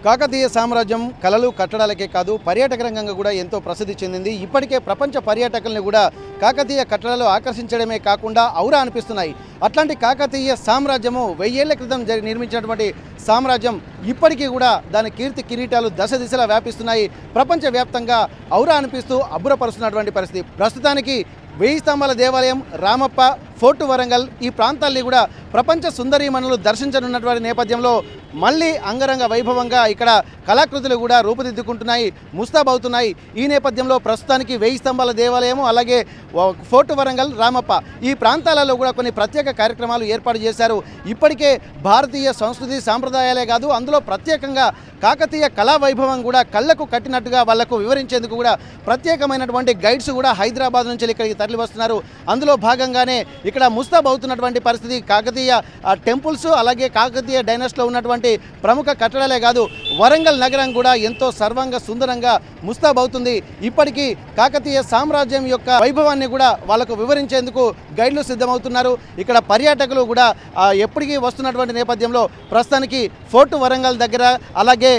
కాకతీయ సామ్రాజ్యం కళలు కట్టడాలకే కాదు పర్యాటక రంగంగా కూడా ఎంతో ప్రసిద్ధి చెందింది. ఇప్పటికే ప్రపంచ పర్యాటకుల్ని కూడా కాకతీయ కట్టడాలు ఆకర్షించడమే కాకుండా ఔరా అనిపిస్తున్నాయి. అట్లాంటి కాకతీయ సామ్రాజ్యము 1000 ఏళ్ల క్రితం నిర్మించినటువంటి సామ్రాజ్యం ఇప్పటికీ కూడా దాని కీర్తి కిరీటాలు దశ దిశలా వ్యాపిస్తున్నాయి. ప్రపంచవ్యాప్తంగా ఔరా అనిపిస్తూ అబ్బురపరుస్తున్నటువంటి పరిస్థితి. ప్రస్తుతానికి 1000 స్తంభాల దేవాలయం, రామప్ప, ఫోర్ట్ వరంగల్ ఈ ప్రాంతాల్ని కూడా ప్రపంచ సుందరీమణులు దర్శించనున్నటువంటి నేపథ్యంలో మళ్ళీ అంగరంగ వైభవంగా ఇక్కడ కళాకృతులు కూడా రూపుదిద్దుకుంటున్నాయి, ముస్తాబవుతున్నాయి. ఈ నేపథ్యంలో ప్రస్తుతానికి 1000 స్తంభాల దేవాలయము, అలాగే ఫోర్ట్ వరంగల్, రామప్ప ఈ ప్రాంతాలలో కూడా కొన్ని ప్రత్యేక కార్యక్రమాలు ఏర్పాటు చేశారు. ఇప్పటికే భారతీయ సంస్కృతి సాంప్రదాయాలే కాదు, అందులో ప్రత్యేకంగా కాకతీయ కళా వైభవం కూడా కళ్ళకు కట్టినట్టుగా వాళ్లకు వివరించేందుకు కూడా ప్రత్యేకమైనటువంటి గైడ్స్ కూడా హైదరాబాద్ నుంచి ఇక్కడికి తరలి వస్తున్నారు. అందులో భాగంగానే ఇక్కడ ముస్తాబ్ అవుతున్నటువంటి పరిస్థితి. కాకతీయ టెంపుల్స్, అలాగే కాకతీయ డైనాసిటీలో ఉన్నటువంటి ప్రముఖ కట్టడాలే కాదు, వరంగల్ నగరం కూడా ఎంతో సర్వంగా సుందరంగా ముస్తాబ్ అవుతుంది. ఇప్పటికీ కాకతీయ సామ్రాజ్యం యొక్క వైభవాన్ని కూడా వాళ్ళకు వివరించేందుకు గైడ్లు సిద్ధమవుతున్నారు. ఇక్కడ పర్యాటకులు కూడా ఎప్పటికీ వస్తున్నటువంటి నేపథ్యంలో ప్రస్తుతానికి ఫోర్ట్ వరంగల్ దగ్గర, అలాగే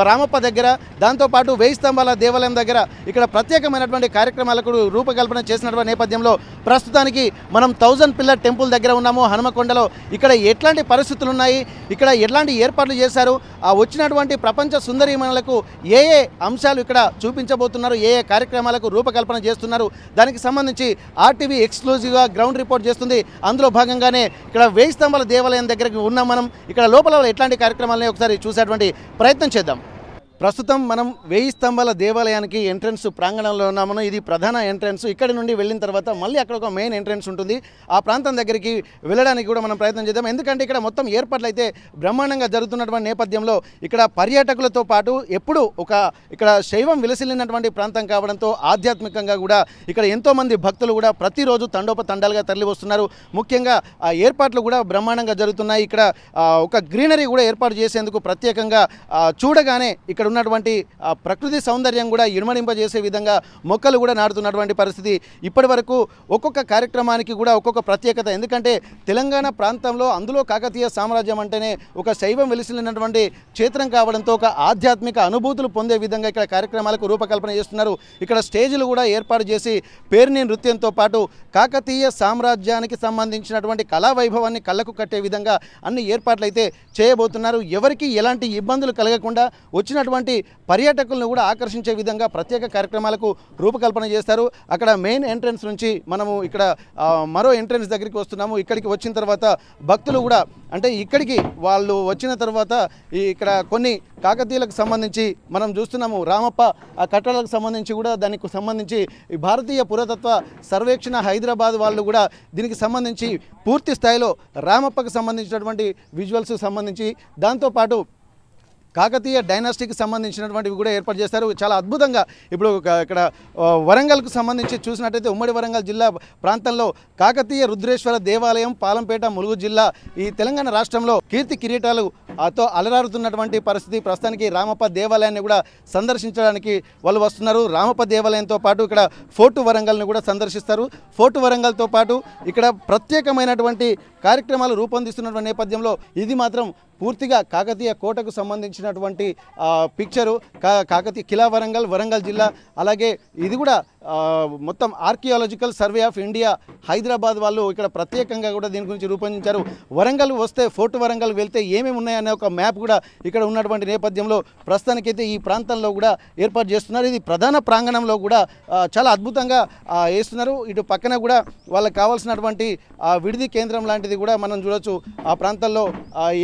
రామప్ప దగ్గర, దాంతోపాటు 1000 స్తంభాల దేవాలయం దగ్గర ఇక్కడ ప్రత్యేకమైనటువంటి కార్యక్రమాలకు రూపకల్పన చేసినటువంటి నేపథ్యంలో ప్రస్తుతానికి మనం 1000 పిల్లర్ టెంపుల్ దగ్గర ఉన్నాము, హనుమకొండలో. ఇక్కడ ఎట్లాంటి పరిస్థితులు ఉన్నాయి, ఇక్కడ ఎట్లాంటి ఏర్పాట్లు చేశారు, వచ్చినటువంటి ప్రపంచ సుందరీమణులకు ఏ అంశాలు ఇక్కడ చూపించబోతున్నారు, ఏ కార్యక్రమాలకు రూపకల్పన చేస్తున్నారు, దానికి సంబంధించి ఆర్టీవీ ఎక్స్క్లూజివ్గా గ్రౌండ్ రిపోర్ట్ చేస్తుంది. అందులో భాగంగానే ఇక్కడ 1000 స్తంభాల దేవాలయం దగ్గరికి ఉన్నాం మనం. ఇక్కడ లోపల ఎట్లాంటి కార్యక్రమాలని ఒకసారి చూసేటువంటి ప్రయత్నం చేద్దాం. ప్రస్తుతం మనం 1000 స్తంభాల దేవాలయానికి ఎంట్రన్స్ ప్రాంగణంలో ఉన్నాము. ఇది ప్రధాన ఎంట్రన్స్. ఇక్కడి నుండి వెళ్ళిన తర్వాత మళ్ళీ అక్కడ ఒక మెయిన్ ఎంట్రన్స్ ఉంటుంది. ఆ ప్రాంతం దగ్గరికి వెళ్ళడానికి కూడా మనం ప్రయత్నం చేద్దాం. ఎందుకంటే ఇక్కడ మొత్తం ఏర్పాట్లు అయితే బ్రహ్మాండంగా జరుగుతున్నటువంటి నేపథ్యంలో ఇక్కడ పర్యాటకులతో పాటు ఎప్పుడు ఇక్కడ శైవం విలసిల్లినటువంటి ప్రాంతం కావడంతో ఆధ్యాత్మికంగా కూడా ఇక్కడ ఎంతోమంది భక్తులు కూడా ప్రతిరోజు తండోపతండాలుగా తరలి వస్తున్నారు. ముఖ్యంగా ఆ ఏర్పాట్లు కూడా బ్రహ్మాండంగా జరుగుతున్నాయి. ఇక్కడ ఒక గ్రీనరీ కూడా ఏర్పాటు చేసేందుకు ప్రత్యేకంగా చూడగానే ఇక్కడ ఉన్నటువంటి ప్రకృతి సౌందర్యం కూడా ఇనుమడింపజేసే విధంగా మొక్కలు కూడా నాటుతున్నటువంటి పరిస్థితి. ఇప్పటి వరకు ఒక్కొక్క కార్యక్రమానికి కూడా ఒక్కొక్క ప్రత్యేకత. ఎందుకంటే తెలంగాణ ప్రాంతంలో, అందులో కాకతీయ సామ్రాజ్యం అంటేనే ఒక శైవం వెలిసినటువంటి క్షేత్రం కావడంతో ఒక ఆధ్యాత్మిక అనుభూతులు పొందే విధంగా ఇక్కడ కార్యక్రమాలకు రూపకల్పన చేస్తున్నారు. ఇక్కడ స్టేజ్లు కూడా ఏర్పాటు చేసి పేర్ని నృత్యంతో పాటు కాకతీయ సామ్రాజ్యానికి సంబంధించినటువంటి కళా వైభవాన్ని కళ్ళకు కట్టే విధంగా అన్ని ఏర్పాట్లు అయితే చేయబోతున్నారు. ఎవరికి ఎలాంటి ఇబ్బందులు కలగకుండా వచ్చినటువంటి పర్యాటకులను కూడా ఆకర్షించే విధంగా ప్రత్యేక కార్యక్రమాలకు రూపకల్పన చేస్తారు. అక్కడ మెయిన్ ఎంట్రన్స్ నుంచి మనము ఇక్కడ మరో ఎంట్రన్స్ దగ్గరికి వస్తున్నాము. ఇక్కడికి వచ్చిన తర్వాత భక్తులు కూడా, అంటే ఇక్కడికి వాళ్ళు వచ్చిన తర్వాత ఇక్కడ కొన్ని కాకతీయులకు సంబంధించి మనం చూస్తున్నాము. రామప్ప ఆ కట్టడాలకు సంబంధించి కూడా, దానికి సంబంధించి భారతీయ పురాతత్వ సర్వేక్షణ హైదరాబాద్ వాళ్ళు కూడా దీనికి సంబంధించి పూర్తి స్థాయిలో రామప్పకు సంబంధించినటువంటి విజువల్స్ సంబంధించి, దాంతోపాటు కాకతీయ డైనాసిటీకి సంబంధించినటువంటివి కూడా ఏర్పాటు చేస్తారు. చాలా అద్భుతంగా ఇప్పుడు ఇక్కడ వరంగల్కు సంబంధించి చూసినట్టయితే ఉమ్మడి వరంగల్ జిల్లా ప్రాంతంలో కాకతీయ రుద్రేశ్వర దేవాలయం, పాలంపేట, ములుగు జిల్లా ఈ తెలంగాణ రాష్ట్రంలో కీర్తి కిరీటాలతో అలరారుతున్నటువంటి పరిస్థితి. ప్రస్తుతానికి రామప్ప దేవాలయాన్ని కూడా సందర్శించడానికి వాళ్ళు వస్తున్నారు. రామప్ప దేవాలయంతో పాటు ఇక్కడ ఫోర్ట్ వరంగల్ని కూడా సందర్శిస్తారు. ఫోర్ట్ వరంగల్తో పాటు ఇక్కడ ప్రత్యేకమైనటువంటి కార్యక్రమాలు రూపొందిస్తున్నటువంటి నేపథ్యంలో ఇది మాత్రం పూర్తిగా కాకతీయ కోటకు సంబంధించినటువంటి పిక్చరు. కాకతీయ కిలా వరంగల్, వరంగల్ జిల్లా, అలాగే ఇది కూడా మొత్తం archaeological survey of India Hyderabad వాళ్ళు ఇక్కడ ప్రత్యేకంగా కూడా దీని గురించి రూపొందించారు. వరంగల్ వస్తే ఫోర్ట్ వరంగల్ వెళ్తే ఏమేమి ఉన్నాయనే ఒక మ్యాప్ కూడా ఇక్కడ ఉన్నటువంటి నేపథ్యంలో ప్రస్తుతానికైతే ఈ ప్రాంతంలో కూడా ఏర్పాటు చేస్తున్నారు. ఇది ప్రధాన ప్రాంగణంలో కూడా చాలా అద్భుతంగా వేస్తున్నారు. ఇటు పక్కన కూడా వాళ్ళకి కావాల్సినటువంటి విడిది కేంద్రం లాంటిది కూడా మనం చూడొచ్చు. ఆ ప్రాంతాల్లో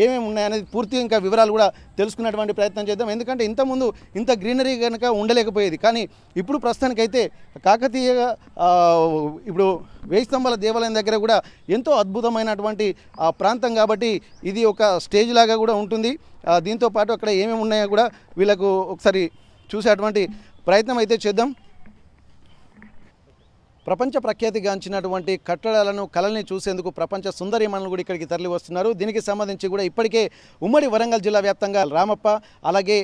ఏమేమి ఉన్నాయనేది పూర్తిగా ఇంకా వివరాలు కూడా తెలుసుకున్నటువంటి ప్రయత్నం చేద్దాం. ఎందుకంటే ఇంతకుముందు ఇంత గ్రీనరీ కనుక ఉండలేకపోయేది. కానీ ఇప్పుడు ప్రస్తుతానికైతే కాకతీయ ఇప్పుడు 1000 స్తంభాల దేవాలయం దగ్గర కూడా ఎంతో అద్భుతమైనటువంటి ప్రాంతం కాబట్టి ఇది ఒక స్టేజ్ లాగా కూడా ఉంటుంది. దీంతో పాటు అక్కడ ఏమేమి ఉన్నాయో కూడా వీళ్ళకు ఒకసారి చూసేటువంటి ప్రయత్నం అయితే చేద్దాం. ప్రపంచ ప్రఖ్యాతిగాంచినటువంటి కట్టడాలను కళల్ని చూసేందుకు ప్రపంచ సుందరీమణులు కూడా ఇక్కడికి తరలి వస్తున్నారు. దీనికి సంబంధించి కూడా ఇప్పటికే ఉమ్మడి వరంగల్ జిల్లా వ్యాప్తంగా రామప్ప అలాగే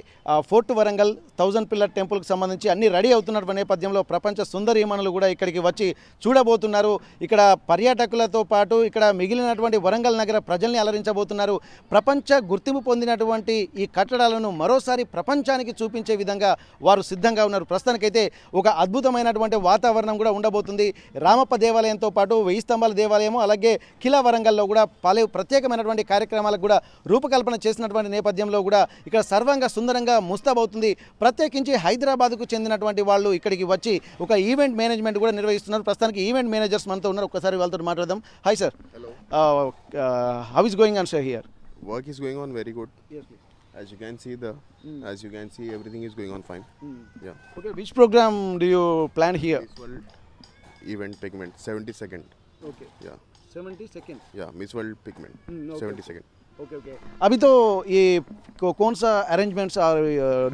ఫోర్ట్ వరంగల్ 1000 పిల్లర్ టెంపుల్కి సంబంధించి అన్ని రెడీ అవుతున్నటువంటి నేపథ్యంలో ప్రపంచ సుందరీమణులు కూడా ఇక్కడికి వచ్చి చూడబోతున్నారు. ఇక్కడ పర్యాటకులతో పాటు ఇక్కడ మిగిలినటువంటి వరంగల్ నగర ప్రజల్ని అలరించబోతున్నారు. ప్రపంచ గుర్తింపు పొందినటువంటి ఈ కట్టడాలను మరోసారి ప్రపంచానికి చూపించే విధంగా వారు సిద్ధంగా ఉన్నారు. ప్రస్తుతానికైతే ఒక అద్భుతమైనటువంటి వాతావరణం కూడా ఉండబోతుంది. రామప్ప దేవాలయంతో పాటు 1000 స్తంభాల దేవాలయం అలాగే కిలా వరంగల్లో కూడా పలు ప్రత్యేకమైనటువంటి కార్యక్రమాలకు కూడా రూపకల్పన చేసినటువంటి నేపథ్యంలో కూడా ఇక్కడ సర్వంగా సుందరంగా ముస్తాబవుతుంది. ప్రత్యేకించి హైదరాబాద్కు చెందినటువంటి వాళ్ళు ఇక్కడికి వచ్చి ఒక ఈవెంట్ మేనేజ్మెంట్ కూడా నిర్వహిస్తున్నారు. ప్రస్తుతానికి ఈవెంట్ మేనేజర్స్ మనతో ఉన్నారు. ఒకసారి వాళ్ళతో మాట్లాడదాం. Hi sir. Hello. How is going on sir here? Work is going on very good. Yes, please. As you can see, everything is going on fine. Yeah. Okay, which program do you plan here? Miss World event pigment 72nd. Okay. Yeah. 72nd. Yeah. Miss World pigment Okay. 72nd. Okay. अभी तो ये कौन सा arrangements are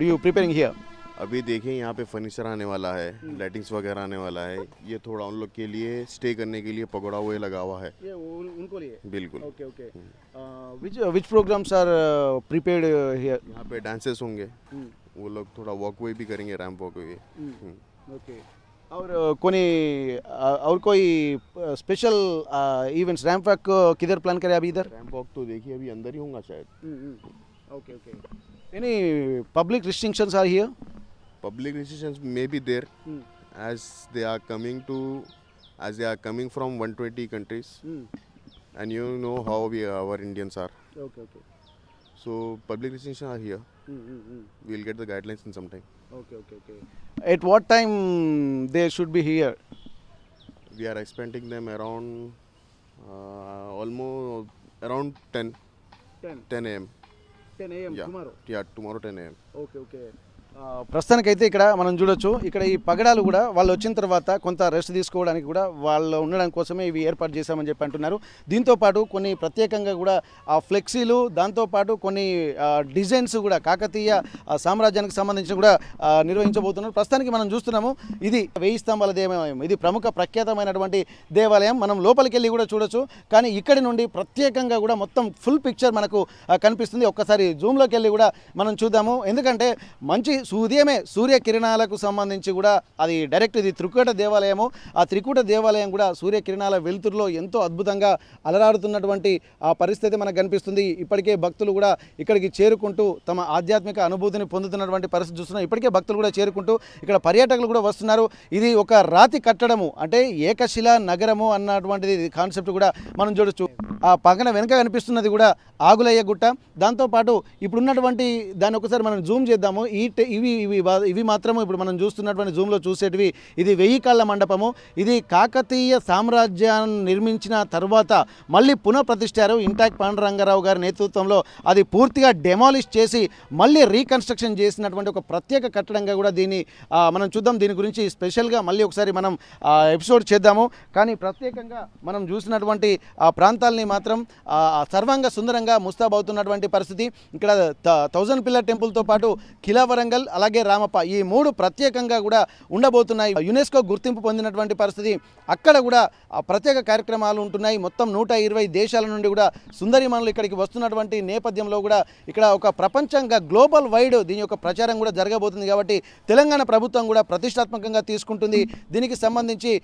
do you preparing here? अभी देखिए यहाँ पे furniture आने वाला है, लाइटिंग्स वगैरह आने वाला है. ये थोड़ा उन लोग के लिए स्टे करने के लिए पगोड़ा हुए लगा हुआ है. ये उनको लिए. बिल्कुल. Okay. Which programs are prepared here? यहाँ पे डांसेस होंगे. वो लोग थोड़ा वॉकवे भी करेंगे, रैंप वॉकवे. ओके. और कोई स्पेशल इवेंट्स रैंप वॉक किधर प्लान करें अभी? इधर रैंप वॉक तो देखिए अभी अंदर ही होगा शायद. Okay. Any public restrictions are here? Public restrictions may be there as they are coming from 120 countries, and you know how our Indians are. Okay. So public restrictions are here. We'll get the guidelines in some time. Okay. At what time they should be here? We are expecting them around almost around 10 a.m. 10 a.m. Yeah. tomorrow? Yeah, tomorrow 10 a.m. Okay. ప్రస్తుతానికైతే ఇక్కడ మనం చూడొచ్చు. ఇక్కడ ఈ పగడాలు కూడా వాళ్ళు వచ్చిన తర్వాత కొంత రెస్ట్ తీసుకోవడానికి కూడా వాళ్ళు ఉండడం కోసమే ఇవి ఏర్పాటు చేశామని చెప్పి అంటున్నారు. దీంతోపాటు కొన్ని ప్రత్యేకంగా కూడా ఆ ఫ్లెక్సీలు దాంతోపాటు కొన్ని డిజైన్స్ కూడా కాకతీయ సామ్రాజ్యానికి సంబంధించి కూడా నిర్వహించబోతున్నారు. ప్రస్తుతానికి మనం చూస్తున్నాము ఇది 1000 స్తంభాల దేవాలయం. ఇది ప్రముఖ ప్రఖ్యాతమైనటువంటి దేవాలయం. మనం లోపలికి వెళ్ళి కూడా చూడొచ్చు. కానీ ఇక్కడి నుండి ప్రత్యేకంగా కూడా మొత్తం ఫుల్ పిక్చర్ మనకు కనిపిస్తుంది. ఒక్కసారి జూమ్లోకి వెళ్ళి కూడా మనం చూద్దాము. ఎందుకంటే మంచి ఉదయమే సూర్యకిరణాలకు సంబంధించి కూడా అది డైరెక్ట్ ఇది త్రికూట దేవాలయము. ఆ త్రికూట దేవాలయం కూడా సూర్యకిరణాల వెలుతురులో ఎంతో అద్భుతంగా అలరాడుతున్నటువంటి ఆ పరిస్థితి మనకు కనిపిస్తుంది. ఇప్పటికే భక్తులు కూడా ఇక్కడికి చేరుకుంటూ తమ ఆధ్యాత్మిక అనుభూతిని పొందుతున్నటువంటి పరిస్థితి చూస్తున్నాం. ఇప్పటికే భక్తులు కూడా చేరుకుంటూ ఇక్కడ పర్యాటకులు కూడా వస్తున్నారు. ఇది ఒక రాతి కట్టడము అంటే ఏకశిలా నగరము అన్నటువంటిది కాన్సెప్ట్ కూడా మనం చూడొచ్చు. ఆ పక్కన వెనుక కనిపిస్తున్నది కూడా ఆగులయ్య గుట్ట. దాంతోపాటు ఇప్పుడున్నటువంటి దాన్ని ఒకసారి మనం జూమ్ చేద్దాము. ఇవి మాత్రము ఇప్పుడు మనం చూస్తున్నటువంటి జూమ్లో చూసేటివి ఇది 1000 కాళ్ళ మండపము. ఇది కాకతీయ సామ్రాజ్యాన్ని నిర్మించిన తర్వాత మళ్ళీ పునఃప్రతిష్ఠారు. ఇంటాక్ పాండురంగారావు గారి నేతృత్వంలో అది పూర్తిగా డెమాలిష్ చేసి మళ్ళీ రీకన్స్ట్రక్షన్ చేసినటువంటి ఒక ప్రత్యేక కట్టడంగా కూడా దీన్ని మనం చూద్దాం. దీని గురించి స్పెషల్గా మళ్ళీ ఒకసారి మనం ఎపిసోడ్ చేద్దాము. కానీ ప్రత్యేకంగా మనం చూసినటువంటి ఆ ప్రాంతాలని మాత్రం సర్వంగా సుందరంగా ముస్తాబవుతున్నటువంటి పరిస్థితి. ఇక్కడ 1000 పిల్లర్ టెంపుల్తో పాటు కిలా వరంగల్ అలాగే రామప్ప ఈ 3 ప్రత్యేకంగా కూడా ఉండబోతున్నాయి. యునెస్కో గుర్తింపు పొందినటువంటి పరిస్థితి. అక్కడ కూడా ప్రత్యేక కార్యక్రమాలు ఉంటున్నాయి. మొత్తం 120 దేశాల నుండి కూడా సుందరీమణులు ఇక్కడికి వస్తున్నటువంటి నేపథ్యంలో కూడా ఇక్కడ ఒక ప్రపంచంగా గ్లోబల్ వైడ్ దీని యొక్క ప్రచారం కూడా జరగబోతుంది. కాబట్టి తెలంగాణ ప్రభుత్వం కూడా ప్రతిష్టాత్మకంగా తీసుకుంటుంది. దీనికి సంబంధించి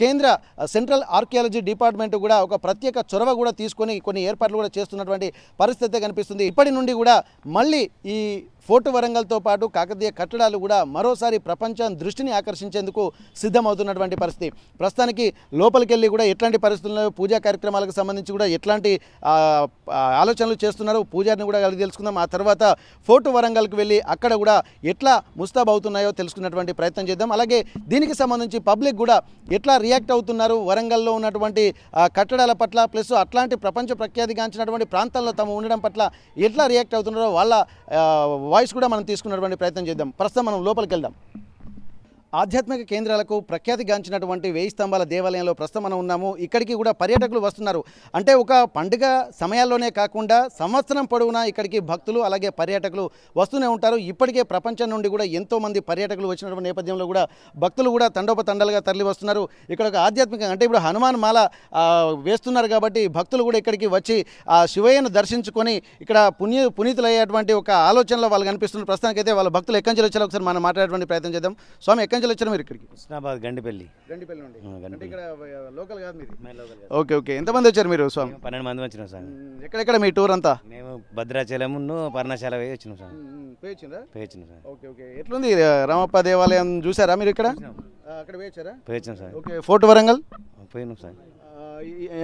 కేంద్ర సెంట్రల్ ఆర్కియాలజీ డిపార్ట్మెంట్ కూడా ఒక ప్రత్యేక చొరవ కూడా తీసుకొని కొన్ని ఏర్పాట్లు కూడా చేస్తున్నటువంటి పరిస్థితి కనిపిస్తుంది. ఇప్పటి నుండి కూడా మళ్ళీ ఈ ఫోర్ట్ వరంగల్తో పాటు కాకతీయ కట్టడాలు కూడా మరోసారి ప్రపంచం దృష్టిని ఆకర్షించేందుకు సిద్ధమవుతున్నటువంటి పరిస్థితి. ప్రస్తుతానికి లోపలికి వెళ్ళి కూడా ఎట్లాంటి పరిస్థితుల్లో పూజా కార్యక్రమాలకు సంబంధించి కూడా ఎట్లాంటి ఆలోచనలు చేస్తున్నారు పూజారిని కూడా కలిగి తెలుసుకుందాం. ఆ తర్వాత ఫోర్ట్ వరంగల్కి వెళ్ళి అక్కడ కూడా ఎట్లా ముస్తాబ్ అవుతున్నాయో తెలుసుకున్నటువంటి ప్రయత్నం చేద్దాం. అలాగే దీనికి సంబంధించి పబ్లిక్ కూడా ఎట్లా రియాక్ట్ అవుతున్నారు వరంగల్లో ఉన్నటువంటి కట్టడాల పట్ల ప్లస్ అట్లాంటి ప్రపంచ ప్రఖ్యాతిగాంచినటువంటి ప్రాంతాల్లో తాము ఉండడం పట్ల ఎట్లా రియాక్ట్ అవుతున్నారో వాళ్ళ వాయిస్ కూడా మనం తీసుకున్నటువంటి ప్రయత్నం చేద్దాం. ప్రస్తుతం మనం లోపలికి వెళ్దాం. ఆధ్యాత్మిక కేంద్రాలకు ప్రఖ్యాతిగాంచినటువంటి 1000 స్తంభాల దేవాలయంలో ప్రస్తుతం మనం ఉన్నాము. ఇక్కడికి కూడా పర్యాటకులు వస్తున్నారు. అంటే ఒక పండుగ సమయాల్లోనే కాకుండా సంవత్సరం పొడవునా ఇక్కడికి భక్తులు అలాగే పర్యాటకులు వస్తూనే ఉంటారు. ఇప్పటికే ప్రపంచం నుండి కూడా ఎంతోమంది పర్యాటకులు వచ్చినటువంటి నేపథ్యంలో కూడా భక్తులు కూడా తండోపతండాలుగా తరలి వస్తున్నారు. ఇక్కడ ఒక ఆధ్యాత్మిక అంటే ఇప్పుడు హనుమాన్ మాల వేస్తున్నారు కాబట్టి భక్తులు కూడా ఇక్కడికి వచ్చి ఆ శివయ్యను దర్శించుకొని ఇక్కడ పునీతులయ్యేటువంటి ఒక ఆలోచనలో వాళ్ళు కనిపిస్తున్నారు. ప్రస్తుతానికైతే వాళ్ళ భక్తులు ఎక్కడి నుంచి వచ్చారో ఒకసారి మనం మాట్లాడేటువంటి ప్రయత్నం చేద్దాం. స్వామి ఎక్కడి నుంచి వచ్చారు మీరు ఇక్కడికి? హుస్నాబాద్ గండిపల్లి నుండి. అంటే ఇక్కడ లోకల్ కాదు మీది? లోకల్. Okay okay. ఎంతమంది వచ్చారు మీరు స్వామి? 12 మంది వచ్చినాం సార్. ఎక్కడెక్కడ మీ టూర్ అంతా? మేము భద్రాచలం పర్ణశాల పోయి వచ్చినాం సార్. పోయి వచ్చినాం సార్. Okay okay. ఎట్లుంది రామప్ప దేవాలయం చూసారా మీరు ఇక్కడ? అక్కడ పోయి వచ్చినాం సార్. ఓకే. ఫోర్ట్ వరంగల్ పోయినాం సార్.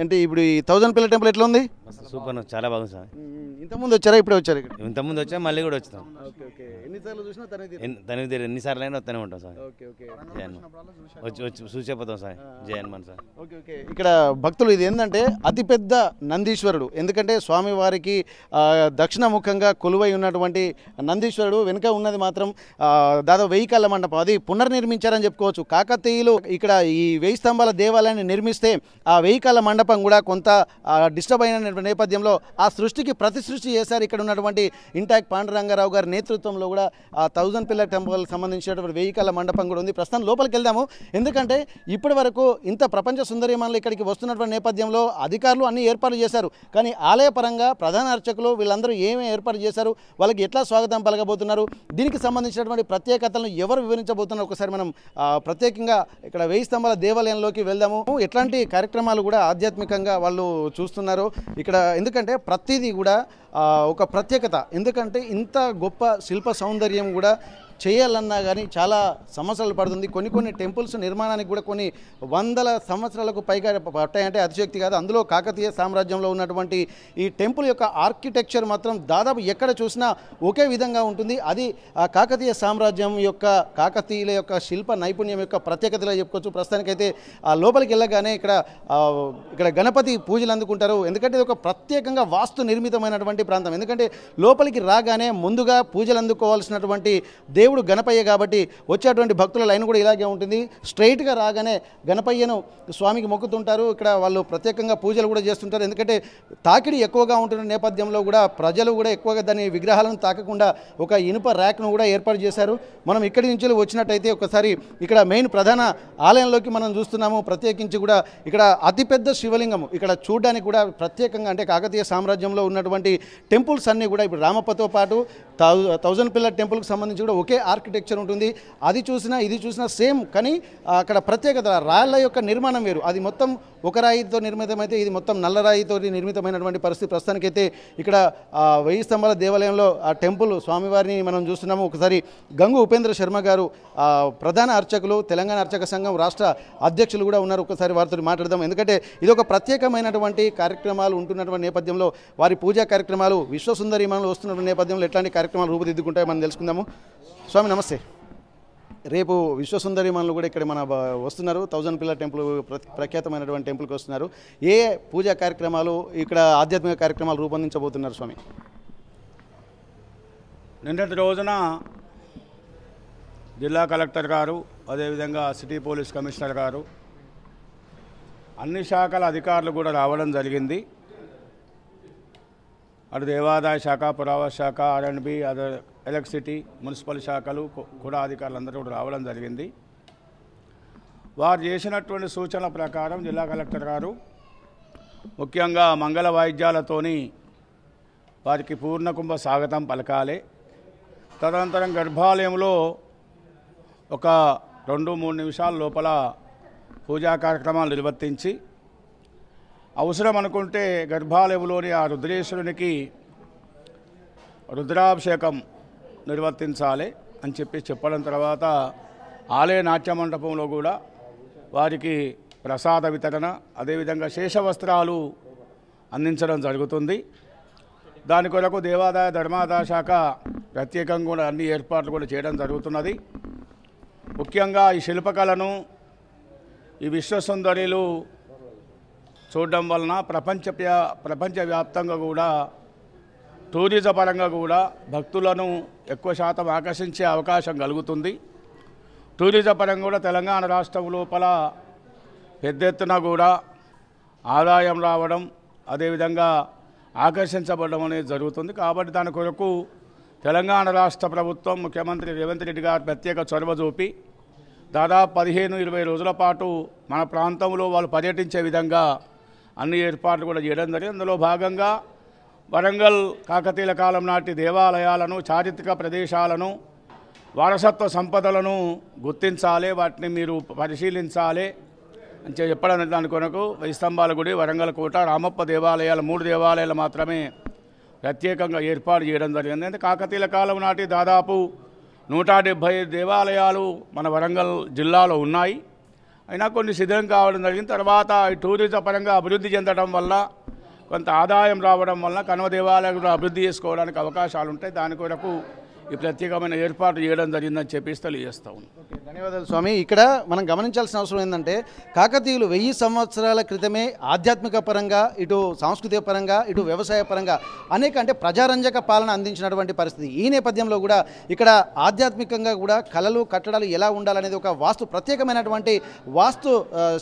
అంటే ఇప్పుడు ఈ 1000 పిల్లర్ టెంపుల్ ఎట్లా ఉంది? సూపర్, చాలా బాగుంది సార్. ఇంతకుముందు వచ్చారా ఇప్పుడే వచ్చారు ఇక్కడ? ఇంతకుముందు వచ్చాం, మళ్ళీ కూడా వచ్చాం. Okay okay. ఎన్నిసార్లు చూసినా తనవి ఎన్నిసార్లు అయినా వస్తూనే ఉంటాం సార్. Okay okay. వచ్చి చూసేపోతాం సార్. జయ హనుమాన్ సార్. Okay okay. ఇక్కడ భక్తులు ఇది ఏంటంటే అతిపెద్ద నందీశ్వరుడు. ఎందుకంటే స్వామివారికి దక్షిణముఖంగా కొలువై ఉన్నటువంటి నందీశ్వరుడు వెనుక ఉన్నది మాత్రం దాదాపు 1000 కళ్ళ మండపం. అది పునర్నిర్మించారని చెప్పుకోవచ్చు. కాకతీయులు ఇక్కడ ఈ 1000 స్తంభాల దేవాలయాన్ని నిర్మిస్తే ఆ 1000 కళ్ళ మండపం కూడా కొంత డిస్టర్బ్ అయిన నేపథ్యంలో ఆ సృష్టికి ప్రతి సృష్టి చేశారు. ఇక్కడ ఉన్నటువంటి ఇంటాక్ పాండురంగారావు గారి నేతృత్వంలో కూడా ఆ 1000 పిల్లర్ టెంపుల్ సంబంధించినటువంటి 1000 కళ్ళ మండపం కూడా ఉంది. ప్రస్తుతం లోపలికి వెళ్దాము. ఎందుకంటే ఇప్పటి వరకు ఇంత ప్రపంచ సుందరీమణులు ఇక్కడికి వస్తున్నటువంటి నేపథ్యంలో అధికారులు అన్ని ఏర్పాట్లు చేశారు. కానీ ఆలయ పరంగా ప్రధాన అర్చకులు వీళ్ళందరూ ఏమేమి ఏర్పాటు చేశారు, వాళ్ళకి ఎట్లా స్వాగతం పలకబోతున్నారు, దీనికి సంబంధించినటువంటి ప్రత్యేకతలను ఎవరు వివరించబోతున్నారు ఒకసారి మనం ప్రత్యేకంగా ఇక్కడ 1000 స్తంభాల దేవాలయంలోకి వెళ్దాము. ఎట్లాంటి కార్యక్రమాలు కూడా ఆధ్యాత్మికంగా వాళ్ళు చూస్తున్నారు ఇక్కడ. ఎందుకంటే ప్రతిదీ కూడా ఒక ప్రత్యేకత. ఎందుకంటే ఇంత గొప్ప శిల్ప సౌందర్యం కూడా చేయాలన్నా కానీ చాలా సంవత్సరాలు పడుతుంది. కొన్ని టెంపుల్స్ నిర్మాణానికి కూడా కొన్ని వందల సంవత్సరాలకు పైగా పట్టాయంటే అతిశక్తి కాదు. అందులో కాకతీయ సామ్రాజ్యంలో ఉన్నటువంటి ఈ టెంపుల్ యొక్క ఆర్కిటెక్చర్ మాత్రం దాదాపు ఎక్కడ చూసినా ఒకే విధంగా ఉంటుంది. అది ఆ కాకతీయ సామ్రాజ్యం యొక్క కాకతీయుల యొక్క శిల్ప నైపుణ్యం యొక్క ప్రత్యేకతగా చెప్పుకోవచ్చు. ప్రస్తుతానికైతే ఆ లోపలికి వెళ్ళగానే ఇక్కడ గణపతి పూజలు అందుకుంటారు. ఎందుకంటే ఇది ఒక ప్రత్యేకంగా వాస్తు నిర్మితమైనటువంటి ప్రాంతం. ఎందుకంటే లోపలికి రాగానే ముందుగా పూజలు అందుకోవాల్సినటువంటి దేవుడు గణపయ్య కాబట్టి వచ్చేటువంటి భక్తుల లైన్ కూడా ఇలాగే ఉంటుంది. స్ట్రైట్గా రాగానే గణపయ్యను స్వామికి మొక్కుతుంటారు. ఇక్కడ వాళ్ళు ప్రత్యేకంగా పూజలు కూడా చేస్తుంటారు. ఎందుకంటే తాకిడి ఎక్కువగా ఉంటున్న నేపథ్యంలో కూడా ప్రజలు కూడా ఎక్కువగా దాని విగ్రహాలను తాకకుండా ఒక ఇనుప ర్యాక్ను కూడా ఏర్పాటు చేశారు. మనం ఇక్కడి నుంచి వచ్చినట్టయితే ఒకసారి ఇక్కడ మెయిన్ ప్రధాన ఆలయంలోకి మనం చూస్తున్నాము. ప్రత్యేకించి కూడా ఇక్కడ అతిపెద్ద శివలింగం ఇక్కడ చూడడానికి కూడా ప్రత్యేకంగా అంటే కాకతీయ సామ్రాజ్యంలో ఉన్నటువంటి టెంపుల్స్ అన్నీ కూడా ఇప్పుడు రామప్పతో పాటు 1000 పిల్లర్ టెంపుల్కి సంబంధించి కూడా ఒకే ఆర్కిటెక్చర్ ఉంటుంది. అది చూసినా ఇది చూసినా సేమ్. కానీ అక్కడ ప్రత్యేకత రాళ్ళ యొక్క నిర్మాణం వేరు. అది మొత్తం ఒక రాయితో నిర్మితమైతే ఇది మొత్తం నల్ల రాయితో నిర్మితమైనటువంటి పరిస్థితి. ప్రస్తుతానికైతే ఇక్కడ 1000 స్తంభాల దేవాలయంలో ఆ టెంపుల్ స్వామివారిని మనం చూస్తున్నాము. ఒకసారి గంగు ఉపేంద్ర శర్మ గారు ప్రధాన అర్చకులు, తెలంగాణ అర్చక సంఘం రాష్ట్ర అధ్యక్షులు కూడా ఉన్నారు. ఒకసారి వారితో మాట్లాడదాం. ఎందుకంటే ఇది ఒక ప్రత్యేకమైనటువంటి కార్యక్రమాలు ఉంటున్నటువంటి నేపథ్యంలో వారి పూజా కార్యక్రమాలు విశ్వసుందరీమణులు వస్తున్నటువంటి నేపథ్యంలో ఎట్లాంటి కార్యక్రమాలు రూపుదిద్దుకుంటాయో మనం తెలుసుకుందాము. స్వామి నమస్తే. రేపు విశ్వసుందరీమణులు కూడా ఇక్కడ మన వస్తున్నారు. 1000 పిల్లర్ టెంపుల్ ప్రఖ్యాతమైనటువంటి టెంపుల్కి వస్తున్నారు. ఏ పూజా కార్యక్రమాలు ఇక్కడ ఆధ్యాత్మిక కార్యక్రమాలు రూపొందించబోతున్నారు స్వామి? నిన్నటి రోజున జిల్లా కలెక్టర్ గారు, అదేవిధంగా సిటీ పోలీస్ కమిషనర్ గారు, అన్ని శాఖల అధికారులు కూడా రావడం జరిగింది. అటు దేవాదాయ శాఖ, పురావస్తు శాఖ, R&B, ఎలక్ట్రిసిటీ, మున్సిపల్ శాఖలు కూడా అధికారులందరూ కూడా రావడం జరిగింది. వారు చేసినటువంటి సూచనల ప్రకారం జిల్లా కలెక్టర్ గారు ముఖ్యంగా మంగళ వాయిద్యాలతోని వారికి పూర్ణకుంభ స్వాగతం పలకాలి. తదనంతరం గర్భాలయంలో ఒక 2-3 నిమిషాల లోపల పూజా కార్యక్రమాలు నిర్వర్తించి అవసరం అనుకుంటే గర్భాలయంలోని ఆ రుద్రేశ్వరునికి రుద్రాభిషేకం నిర్వర్తించాలి అని చెప్పడం తర్వాత ఆలయ నాట్య మండపంలో కూడా వారికి ప్రసాద వితరణ, అదేవిధంగా శేషవస్త్రాలు అందించడం జరుగుతుంది. దాని కొరకు దేవాదాయ ధర్మాదాయ శాఖ ప్రత్యేకంగా కూడా అన్ని ఏర్పాట్లు కూడా చేయడం జరుగుతున్నది. ముఖ్యంగా ఈ శిల్పకళను, ఈ విశ్వసుందరిలు చూడడం వలన ప్రపంచవ్యాప్తంగా కూడా టూరిజం పరంగా కూడా భక్తులను ఎక్కువ శాతం ఆకర్షించే అవకాశం కలుగుతుంది. టూరిజం పరంగా కూడా తెలంగాణ రాష్ట్రం లోపల పెద్ద ఎత్తున కూడా ఆదాయం రావడం, అదేవిధంగా ఆకర్షించబడడం అనేది జరుగుతుంది. కాబట్టి దాని కొరకు తెలంగాణ రాష్ట్ర ప్రభుత్వం ముఖ్యమంత్రి రేవంత్ రెడ్డి గారు ప్రత్యేక చొరవ చూపి దాదాపు 15-20 రోజుల పాటు మన ప్రాంతంలో వాళ్ళు పర్యటించే విధంగా అన్ని ఏర్పాట్లు కూడా చేయడం జరిగింది. అందులో భాగంగా వరంగల్ కాకతీయుల కాలం నాటి దేవాలయాలను, చారిత్రక ప్రదేశాలను, వారసత్వ సంపదలను గుర్తించాలి, వాటిని మీరు పరిశీలించాలి అని చెప్పడం. దాని కొరకు 1000 స్తంభాల గుడి, వరంగల్ కోట, రామప్ప దేవాలయాలు 3 దేవాలయాలు మాత్రమే ప్రత్యేకంగా ఏర్పాటు చేయడం జరిగింది. అంటే కాకతీయుల కాలం నాటి దాదాపు 175 దేవాలయాలు మన వరంగల్ జిల్లాలో ఉన్నాయి. అయినా కొన్ని శిథిలం కావడం జరిగింది. తర్వాత ఈ టూరిజం పరంగా అభివృద్ధి చెందడం వల్ల, కొంత ఆదాయం రావడం వల్ల కనుమ దేవాలయాలు కూడా అభివృద్ధి చేసుకోవడానికి అవకాశాలు ఉంటాయి. దాని కొరకు ఈ ప్రత్యేకమైన ఏర్పాటు చేయడం జరిగిందని చెప్పేసి తెలియజేస్తా ఉన్నాం. ధన్యవాదాలు స్వామి. ఇక్కడ మనం గమనించాల్సిన అవసరం ఏంటంటే కాకతీయులు 1000 సంవత్సరాల క్రితమే ఆధ్యాత్మిక పరంగా, ఇటు సాంస్కృతిక పరంగా, ఇటు వ్యవసాయ పరంగా అంటే ప్రజారంజక పాలన అందించినటువంటి పరిస్థితి. ఈ నేపథ్యంలో కూడా ఇక్కడ ఆధ్యాత్మికంగా కూడా కళలు, కట్టడాలు ఎలా ఉండాలనేది ఒక ప్రత్యేకమైనటువంటి వాస్తు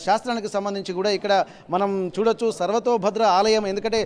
శాస్త్రానికి సంబంధించి కూడా ఇక్కడ మనం చూడొచ్చు. సర్వతోభద్ర ఆలయం, ఎందుకంటే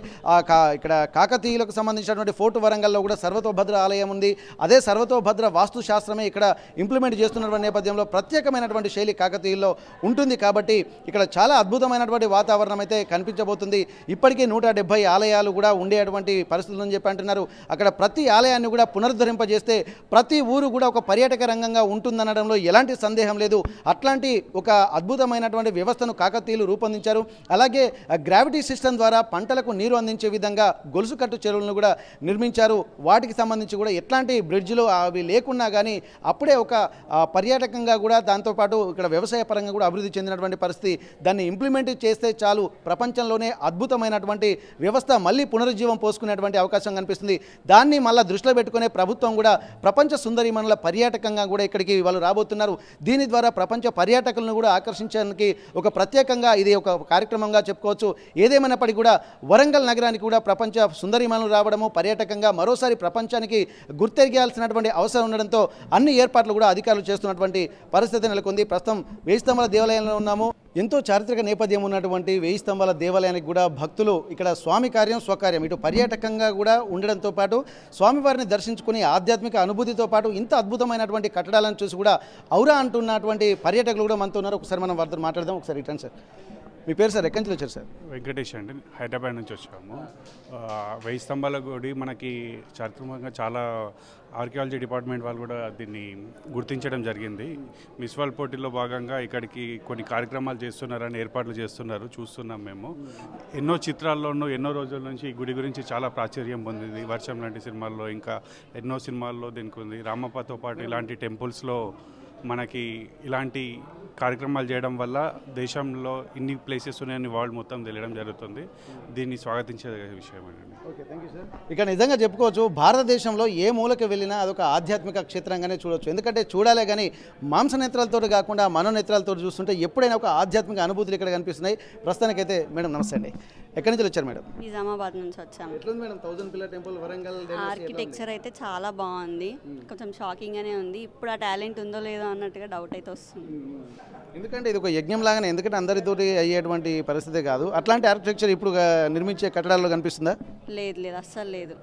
ఇక్కడ కాకతీయులకు సంబంధించినటువంటి ఫోర్ట్ వరంగల్లో కూడా సర్వతోభద్ర ఆలయం ఉంది. అదే సర్వతోభద్ర వాస్తు శాస్త్రమే ఇక్కడ ఇంప్లిమెంట్ చేస్తున్నటువంటి నేపథ్యంలో ప్రత్యేకమైనటువంటి శైలి కాకతీయుల్లో ఉంటుంది. కాబట్టి ఇక్కడ చాలా అద్భుతమైనటువంటి వాతావరణం అయితే కనిపించబోతుంది. ఇప్పటికే 170 ఆలయాలు కూడా ఉండేటువంటి పరిస్థితులు అని చెప్పి అంటున్నారు. అక్కడ ప్రతి ఆలయాన్ని కూడా పునరుద్ధరింపజేస్తే ప్రతి ఊరు కూడా ఒక పర్యాటక రంగంగా ఉంటుందనడంలో ఎలాంటి సందేహం లేదు. అట్లాంటి ఒక అద్భుతమైనటువంటి వ్యవస్థను కాకతీయులు రూపొందించారు. అలాగే గ్రావిటీ సిస్టమ్ ద్వారా పంటలకు నీరు అందించే విధంగా గొలుసుకట్టు చెరువులను కూడా నిర్మించారు. వాటికి సంబంధించి కూడా ఎట్లాంటి బ్రిడ్జ్లు అవి లేకున్నా కానీ అప్పుడే ఒక పర్యాటకంగా కూడా, దాంతోపాటు ఇక్కడ వ్యవసాయ పరంగా కూడా అభివృద్ధి చెందినటువంటి పరిస్థితి. దాన్ని ఇంప్లిమెంట్ చేస్తే చాలు ప్రపంచంలోనే అద్భుతమైనటువంటి వ్యవస్థ మళ్ళీ పునరుజ్జీవం పోసుకునేటువంటి అవకాశం కనిపిస్తుంది. దాన్ని మళ్ళీ దృష్టిలో పెట్టుకునే ప్రభుత్వం కూడా ప్రపంచ సుందరిమణుల పర్యాటకంగా కూడా ఇక్కడికి వాళ్ళు రాబోతున్నారు. దీని ద్వారా ప్రపంచ పర్యాటకులను కూడా ఆకర్షించడానికి ఒక ప్రత్యేకంగా ఇది ఒక కార్యక్రమంగా చెప్పుకోవచ్చు. ఏదేమైనప్పటికీ కూడా వరంగల్ నగరానికి కూడా ప్రపంచ సుందరిమణులు రావడము, పర్యాటకంగా మరోసారి ప్రపంచానికి గుర్తెరిగాల్సినటువంటి అవసరం ఉండడంతో అన్ని ఏర్పాట్లు కూడా అధికారులు చేస్తున్నటువంటి పరిస్థితి నెలకొంది. ప్రస్తుతం 1000 స్తంభాల దేవాలయంలో ఉన్నాము. ఎంతో చారిత్రక నేపథ్యం ఉన్నటువంటి 1000 స్తంభాల దేవాలయానికి కూడా భక్తులు ఇక్కడ స్వామి కార్యం స్వకార్యం ఇటు పర్యాటకంగా కూడా ఉండడంతో పాటు స్వామివారిని దర్శించుకుని ఆధ్యాత్మిక అనుభూతితో పాటు ఇంత అద్భుతమైనటువంటి కట్టడాలను చూసి కూడా ఔరా అంటున్నటువంటి పర్యాటకులు కూడా మనతో ఉన్నారు. ఒకసారి మనం వారితో మాట్లాడదాం. ఒకసారి రిటర్న్ సార్, మీ పేరు సార్, ఎక్కడి నుంచి వచ్చారు సార్? వెంకటేష్ అండి, హైదరాబాద్ నుంచి వచ్చాము. 1000 స్తంభాల గుడి మనకి చారిత్రకంగా చాలా ఆర్కియాలజీ డిపార్ట్మెంట్ వాళ్ళు కూడా దీన్ని గుర్తించడం జరిగింది. మిస్ వరల్డ్ పోటీల్లో భాగంగా ఇక్కడికి కొన్ని కార్యక్రమాలు చేస్తున్నారని ఏర్పాట్లు చేస్తున్నారు, చూస్తున్నాం మేము. ఎన్నో చిత్రాల్లోనూ ఎన్నో రోజుల నుంచి ఈ గుడి గురించి చాలా ప్రాచుర్యం పొందింది. వర్షం లాంటి సినిమాల్లో, ఇంకా ఎన్నో సినిమాల్లో దీనికి ఉంది. రామప్పతో పాటు ఇలాంటి టెంపుల్స్లో మనకి ఇలాంటి కార్యక్రమాలు చేయడం వల్ల దేశంలో ఇన్ని ప్లేసెస్ ఉన్నాయని వరల్డ్ మొత్తం తెలియడం జరుగుతుంది. దీన్ని స్వాగతించే విషయం అండి. Okay, thank you sir. ఇక నిజంగా చెప్పుకోవచ్చు, భారతదేశంలో ఏ మూలకి వెళ్ళినా అదొక ఆధ్యాత్మిక క్షేత్రంగానే చూడవచ్చు. ఎందుకంటే చూడాలే కానీ మాంసనేత్రాలతో కాకుండా మనోనేత్రాలతో చూస్తుంటే ఎప్పుడైనా ఒక ఆధ్యాత్మిక అనుభూతులు ఇక్కడ కనిపిస్తున్నాయి. ప్రస్తుతానికైతే మేడం నమస్తే అండి, ఎక్కడి నుంచి వచ్చారు మేడం? నిజామాబాద్ నుంచి వచ్చాము. ఎట్లుంది madam 1000 pillar temple Warangal? Architecture అయితే చాలా బాగుంది, కొంచెం షాకింగ్గానే ఉంది. ఇప్పుడు ఆ టాలెంట్ ఉందో లేదో అన్నట్టుగా డౌట్ అయితే వస్తుంది. ఎందుకంటే ఇది ఒక యజ్ఞం లాగానే, ఎందుకంటే అందరితోటి అయ్యేటువంటి పరిస్థితి కాదు. అట్లాంటి ఆర్కిటెక్చర్ ఇప్పుడు నిర్మించే కట్టడాల్లో కనిపిస్తుందా? లేదు లేదు, అస్సలు లేదు.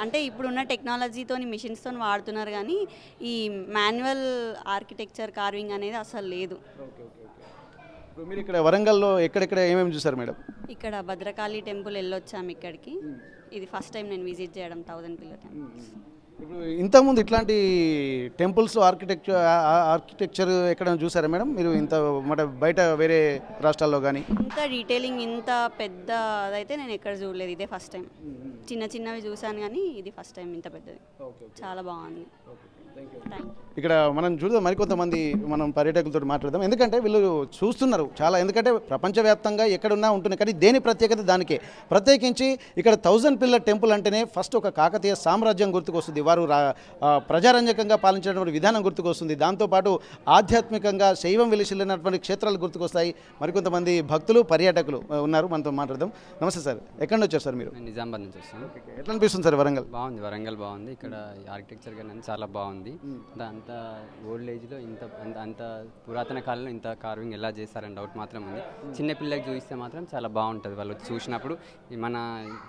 అంటే ఇప్పుడున్న టెక్నాలజీతో మిషన్స్తో వాడుతున్నారు కానీ ఈ మాన్యువల్ ఆర్కిటెక్చర్ కార్వింగ్ అనేది అసలు లేదు. మీరు ఇక్కడ వరంగల్లో ఎక్కడెక్కడ ఏమేమి చూసారు మేడం? ఇక్కడ భద్రకాళి టెంపుల్ వెళ్ళొచ్చాము. ఇక్కడికి ఇది ఫస్ట్ టైం నేను విజిట్ చేయడం 1000 పిల్లర్ టెంపుల్స్. ఇప్పుడు ఇంతకుముందు ఇట్లాంటి టెంపుల్స్ ఆర్కిటెక్చర్ ఎక్కడ చూసారా మేడం మీరు? ఇంత బయట వేరే రాష్ట్రాల్లో కానీ ఇంత డీటెయిలింగ్ ఇంత పెద్ద అదైతే నేను ఎక్కడ చూడలేదు. ఇదే ఫస్ట్ టైం. చిన్న చిన్నవి చూసాను కానీ ఇది ఫస్ట్ టైం ఇంత పెద్దది. చాలా బాగుంది. ఇక్కడ మనం చూద్దాం, మరికొంతమంది మనం పర్యాటకులతో మాట్లాడదాం. ఎందుకంటే వీళ్ళు చూస్తున్నారు చాలా, ఎందుకంటే ప్రపంచవ్యాప్తంగా ఎక్కడున్నా ఉంటుంది కానీ దేని ప్రత్యేకత దానికే. ప్రత్యేకించి ఇక్కడ 1000 పిల్లర్ టెంపుల్ అంటేనే ఫస్ట్ ఒక కాకతీయ సామ్రాజ్యం గుర్తుకొస్తుంది. వారు ప్రజారంజకంగా పాలించినటువంటి విధానం గుర్తుకొస్తుంది. దాంతోపాటు ఆధ్యాత్మికంగా శైవం వెలిసిల్లినటువంటి క్షేత్రాలు గుర్తుకొస్తాయి. మరికొంతమంది భక్తులు పర్యాటకులు ఉన్నారు, మనతో మాట్లాడదాం. నమస్తే సార్, ఎక్కడి నుంచి వచ్చారు సార్ మీరు? నిజామాబాద్ నుంచి వస్తాను. ఎట్లా అనిపిస్తుంది సార్ వరంగల్? బాగుంది, వరంగల్ బాగుంది. ఇక్కడ ఆర్కిటెక్చర్ కానీ చాలా బాగుంది. అంత ఓల్డ్ ఏజ్లో అంత పురాతన కాలంలో ఇంత కార్వింగ్ ఎలా చేస్తారని డౌట్ మాత్రం ఉంది. చిన్నపిల్లలకి చూపిస్తే మాత్రం చాలా బాగుంటుంది. వాళ్ళు చూసినప్పుడు మన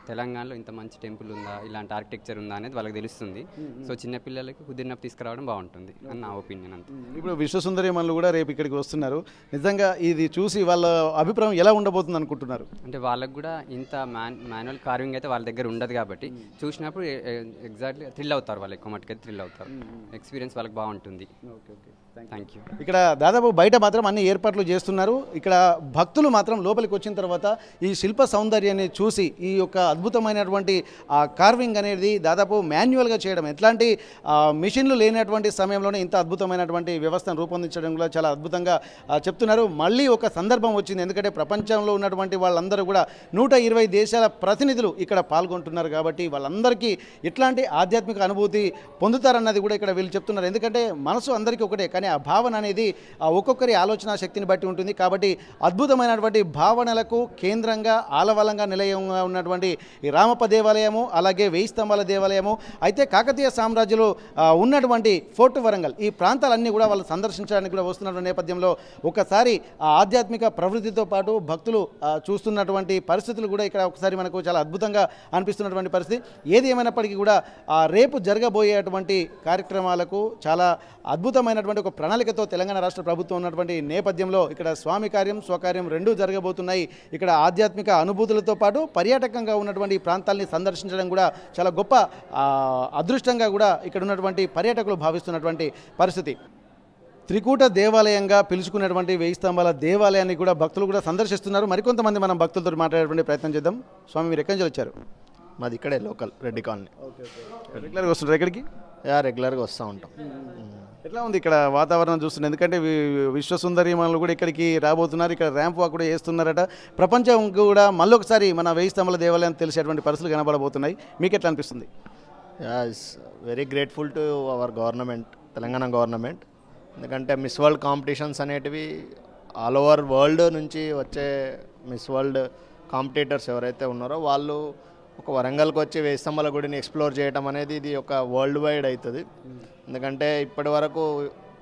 తెలంగాణలో ఇంత మంచి టెంపుల్ ఉందా, ఇలాంటి ఆర్కిటెక్చర్ ఉందా అనేది వాళ్ళకి తెలుస్తుంది. సో చిన్నపిల్లలకి కుదిరినప్పుడు తీసుకురావడం బాగుంటుంది అని నా ఒపీనియన్. అంతే. ఇప్పుడు విశ్వసుందరీమణులు కూడా రేపు ఇక్కడికి వస్తున్నారు. నిజంగా ఇది చూసి వాళ్ళ అభిప్రాయం ఎలా ఉండబోతుంది అనుకుంటున్నారు? అంటే వాళ్ళకు కూడా ఇంత మాన్యువల్ కార్వింగ్ అయితే వాళ్ళ దగ్గర ఉండదు కాబట్టి చూసినప్పుడు ఎగ్జాక్ట్లీ థ్రిల్ అవుతారు. వాళ్ళు ఎక్కువ మట్టుకైతే థ్రిల్ అవుతారు. ఎక్స్పీరియన్స్ వాళ్ళకి బాగుంటుంది. Thank you. ఇక్కడ దాదాపు బయట మాత్రం అన్ని ఏర్పాట్లు చేస్తున్నారు. ఇక్కడ భక్తులు మాత్రం లోపలికి వచ్చిన తర్వాత ఈ శిల్ప సౌందర్యాన్ని చూసి ఈ యొక్క అద్భుతమైనటువంటి కార్వింగ్ అనేది దాదాపు మాన్యువల్గా చేయడం, ఎట్లాంటి మిషన్లు లేనటువంటి సమయంలోనే ఇంత అద్భుతమైనటువంటి వ్యవస్థను రూపొందించడం కూడా చాలా అద్భుతంగా చెప్తున్నారు. మళ్ళీ ఒక సందర్భం వచ్చింది, ఎందుకంటే ప్రపంచంలో ఉన్నటువంటి వాళ్ళందరూ కూడా 120 దేశాల ప్రతినిధులు ఇక్కడ పాల్గొంటున్నారు కాబట్టి వాళ్ళందరికీ ఇట్లాంటి ఆధ్యాత్మిక అనుభూతి పొందుతారన్నది కూడా ఇక్కడ వీళ్ళు చెప్తున్నారు. ఎందుకంటే మనసు అందరికీ ఒకటే, కానీ ఆ భావన అనేది ఒక్కొక్కరి ఆలోచన శక్తిని బట్టి ఉంటుంది. కాబట్టి అద్భుతమైనటువంటి భావనలకు కేంద్రంగా ఆలవలంగా నిలయంగా ఉన్నటువంటి ఈ రామప్ప దేవాలయము, అలాగే 1000 స్తంభాల దేవాలయము, అయితే కాకతీయ సామ్రాజ్యంలో ఉన్నటువంటి ఫోర్ట్ వరంగల్, ఈ ప్రాంతాలన్నీ కూడా వాళ్ళు సందర్శించడానికి కూడా వస్తున్నటువంటి నేపథ్యంలో ఒకసారి ఆ ఆధ్యాత్మిక ప్రవృత్తితో పాటు భక్తులు చూస్తున్నటువంటి పరిస్థితులు కూడా ఇక్కడ ఒకసారి మనకు చాలా అద్భుతంగా అనిపిస్తున్నటువంటి పరిస్థితి. ఏది ఏమైనప్పటికీ కూడా రేపు జరగబోయేటువంటి కార్యక్రమాలకు చాలా అద్భుతమైనటువంటి ఒక ప్రణాళికతో తెలంగాణ రాష్ట్ర ప్రభుత్వం ఉన్నటువంటి నేపథ్యంలో ఇక్కడ స్వామి కార్యం స్వకార్యం రెండూ జరగబోతున్నాయి. ఇక్కడ ఆధ్యాత్మిక అనుభూతులతో పాటు పర్యాటకంగా ఉన్నటువంటి ప్రాంతాలని సందర్శించడం కూడా చాలా గొప్ప అదృష్టంగా కూడా ఇక్కడ ఉన్నటువంటి పర్యాటకులు భావిస్తున్నటువంటి పరిస్థితి. త్రికూట దేవాలయంగా పిలుచుకున్నటువంటి 1000 స్తంభాల దేవాలయాన్ని కూడా భక్తులు కూడా సందర్శిస్తున్నారు. మరికొంతమంది మనం భక్తులతో మాట్లాడేటువంటి ప్రయత్నం చేద్దాం. స్వామి, మీరు ఎక్కడి నుంచి వచ్చారు? మాది ఇక్కడే లోకల్, రెడ్డి కాలనీ. రెగ్యులర్గా వస్తుంటారు ఎక్కడికి? రెగ్యులర్గా వస్తూ ఉంటాం. ఎట్లా ఉంది ఇక్కడ వాతావరణం చూస్తుంది? ఎందుకంటే విశ్వసుందరీమణులు కూడా ఇక్కడికి రాబోతున్నారు, ఇక్కడ ర్యాంప్ వాక్ కూడా చేస్తున్నారట. ప్రపంచం కూడా మళ్ళొకసారి మన 1000 స్తంభాల దేవాలయం తెలిసేటువంటి పరిస్థితులు కనబడబోతున్నాయి. మీకు ఎట్లా అనిపిస్తుంది? It's very grateful to our government, Telangana government. ఎందుకంటే మిస్ వరల్డ్ కాంపిటీషన్స్ అనేటివి ఆల్ ఓవర్ వరల్డ్ నుంచి వచ్చే మిస్ వరల్డ్ కాంపిటీటర్స్ ఎవరైతే ఉన్నారో వాళ్ళు ఒక వరంగల్కి వచ్చి 1000 స్తంభాల గుడిని ఎక్స్ప్లోర్ చేయడం అనేది ఇది ఒక వరల్డ్ వైడ్ అవుతుంది. ఎందుకంటే ఇప్పటి వరకు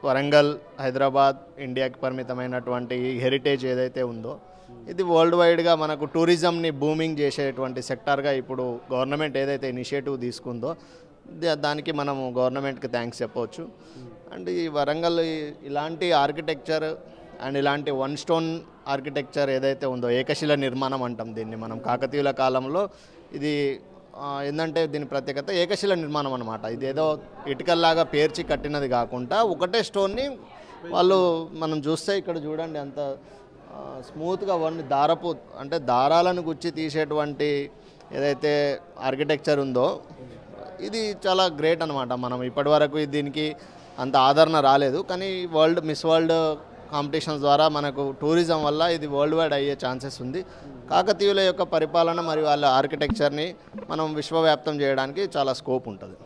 వరంగల్, హైదరాబాద్, ఇండియాకి పరిమితమైనటువంటి హెరిటేజ్ ఏదైతే ఉందో ఇది వరల్డ్ వైడ్గా మనకు టూరిజంని బూమింగ్ చేసేటువంటి సెక్టార్గా ఇప్పుడు గవర్నమెంట్ ఏదైతే ఇనిషియేటివ్ తీసుకుందో దానికి మనము గవర్నమెంట్కి థ్యాంక్స్ చెప్పవచ్చు. అండ్ ఈ వరంగల్ ఇలాంటి ఆర్కిటెక్చర్ అండ్ ఇలాంటి వన్ స్టోన్ ఆర్కిటెక్చర్ ఏదైతే ఉందో, ఏకశిల నిర్మాణం అంటాం దీన్ని మనం, కాకతీయుల కాలంలో ఇది ఏంటంటే దీని ప్రత్యేకత ఏకశిల నిర్మాణం అనమాట. ఇది ఏదో ఇటుకల్లాగా పేర్చి కట్టినది కాకుండా ఒకటే స్టోన్ని వాళ్ళు మనం చూస్తే ఇక్కడ చూడండి అంత స్మూత్గా వన్ దారపు అంటే దారాలను గుచ్చి తీసేటువంటి ఏదైతే ఆర్కిటెక్చర్ ఉందో ఇది చాలా గ్రేట్ అనమాట. మనం ఇప్పటివరకు దీనికి అంత ఆదరణ రాలేదు, కానీ మిస్ వరల్డ్ కాంపిటీషన్స్ ద్వారా మనకు టూరిజం వల్ల ఇది వరల్డ్ వైడ్ అయ్యే ఛాన్సెస్ ఉంది. కాకతీయుల యొక్క పరిపాలన మరియు వాళ్ళ ఆర్కిటెక్చర్ని మనం విశ్వవ్యాప్తం చేయడానికి చాలా స్కోప్ ఉంటుంది.